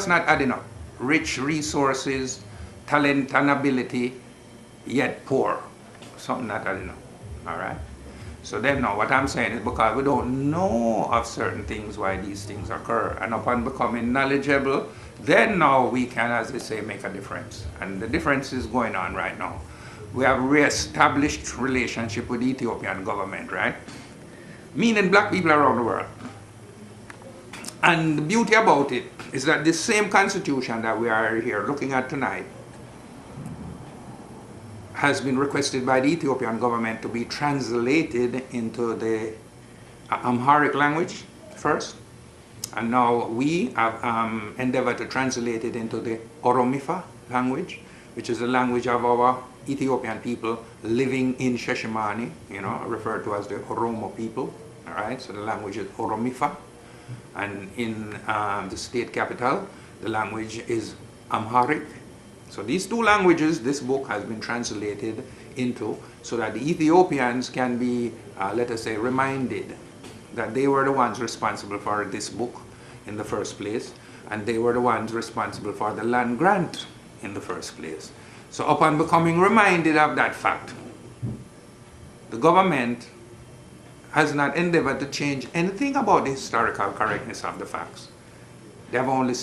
That's not adding up. Rich resources, talent and ability, yet poor. Something not adding up. All right? So then now what I'm saying is because we don't know of certain things why these things occur, and upon becoming knowledgeable, then now we can, as they say, make a difference. And the difference is going on right now. We have re-established relationship with the Ethiopian government, right? Meaning black people around the world. And the beauty about it is that this same constitution that we are here looking at tonight has been requested by the Ethiopian government to be translated into the Amharic language first. And now we have endeavored to translate it into the Oromifa language, which is the language of our Ethiopian people living in Sheshimani, referred to as the Oromo people. All right, so the language is Oromifa. And in the state capital, the language is Amharic. So these two languages, this book has been translated into, so that the Ethiopians can be, let us say, reminded that they were the ones responsible for this book in the first place, and they were the ones responsible for the land grant in the first place. So upon becoming reminded of that fact, the government has not endeavored to change anything about the historical correctness of the facts. They have only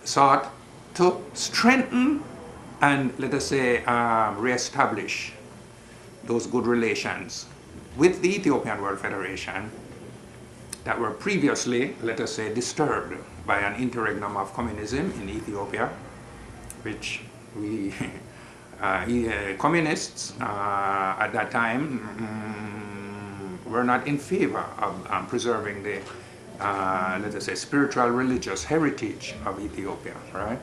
sought to strengthen and, let us say, re-establish those good relations with the Ethiopian World Federation that were previously, let us say, disturbed by an interregnum of communism in Ethiopia, which we communists at that time were not in favor of preserving the, let us say, spiritual religious heritage of Ethiopia, right?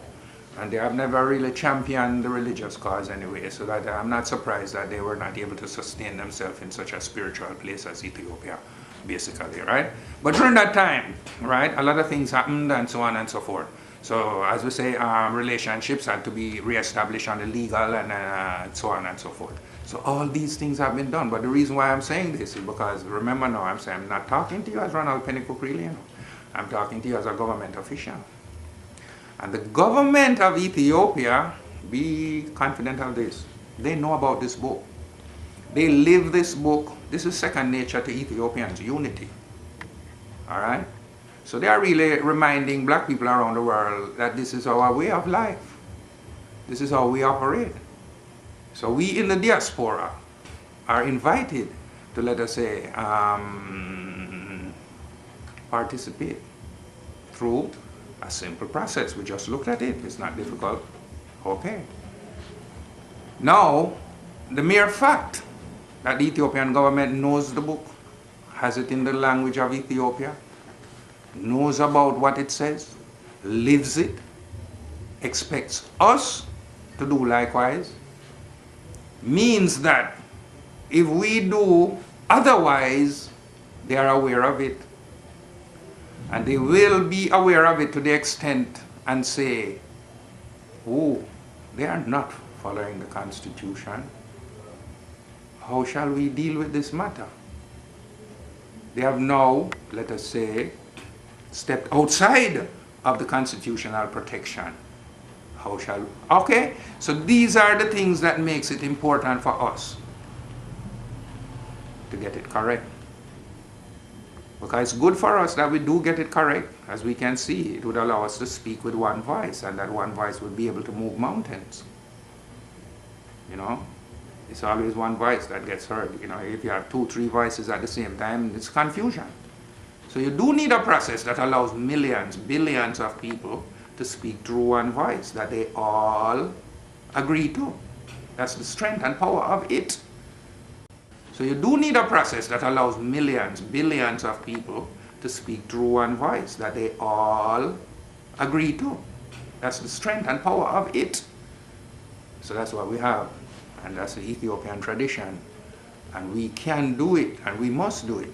And they have never really championed the religious cause anyway, so that I'm not surprised that they were not able to sustain themselves in such a spiritual place as Ethiopia, basically, right? But during that time, right, a lot of things happened and so on and so forth. So, as we say, relationships had to be re-established on the legal and so on and so forth. So all these things have been done. But the reason why I'm saying this is because, remember now, I'm not talking to you as Ronald Pennycook, really. I'm talking to you as a government official. And the government of Ethiopia, be confident of this, they know about this book. They live this book. This is second nature to Ethiopians, unity. All right? So they are really reminding black people around the world that this is our way of life. This is how we operate. So we in the diaspora are invited to, let us say, participate through a simple process. We just looked at it. It's not difficult. Okay. Now, the mere fact that the Ethiopian government knows the book, has it in the language of Ethiopia, knows about what it says, lives it, expects us to do likewise, means that if we do otherwise, they are aware of it. And they will be aware of it to the extent and say, oh, they are not following the Constitution. How shall we deal with this matter? They have now, let us say, stepped outside of the constitutional protection. How shall we? Okay, so these are the things that makes it important for us to get it correct. Because it's good for us that we do get it correct. As we can see, it would allow us to speak with one voice, and that one voice would be able to move mountains. It's always one voice that gets heard. If you have 2, 3 voices at the same time, it's confusion. So you do need a process that allows millions, billions of people to speak through one voice that they all agree to. That's the strength and power of it. So you do need a process that allows millions, billions of people to speak through one voice that they all agree to. That's the strength and power of it. So that's what we have. And that's the Ethiopian tradition. And we can do it, and we must do it.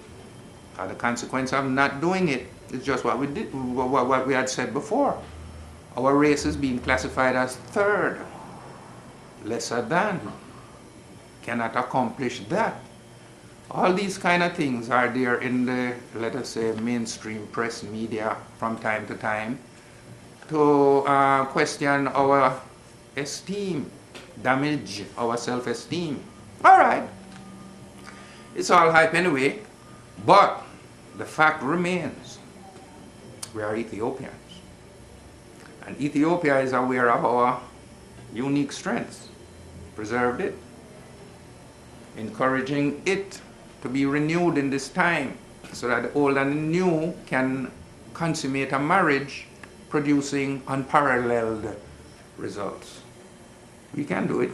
The consequence of not doing it is just what we did, what we had said before. Our race is being classified as third, lesser than, cannot accomplish that. All these kind of things are there in the, let us say, mainstream press media from time to time. to question our esteem, damage our self-esteem. All right, it's all hype anyway, but the fact remains, we are Ethiopians. And Ethiopia is aware of our unique strengths, preserved it, encouraging it to be renewed in this time so that the old and the new can consummate a marriage producing unparalleled results. We can do it.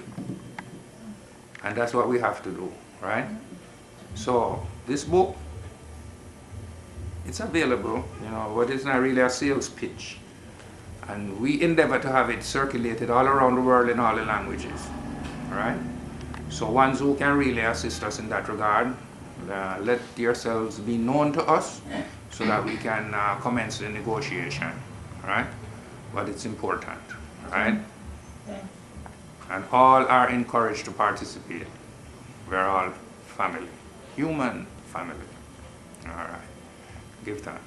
And that's what we have to do, right? So this book, it's available, but it's not really a sales pitch. And we endeavor to have it circulated all around the world in all the languages, all right? So ones who can really assist us in that regard, let yourselves be known to us so that we can commence the negotiation, all right? But it's important, all right? And all are encouraged to participate. We're all family, human family, all right? Give thanks.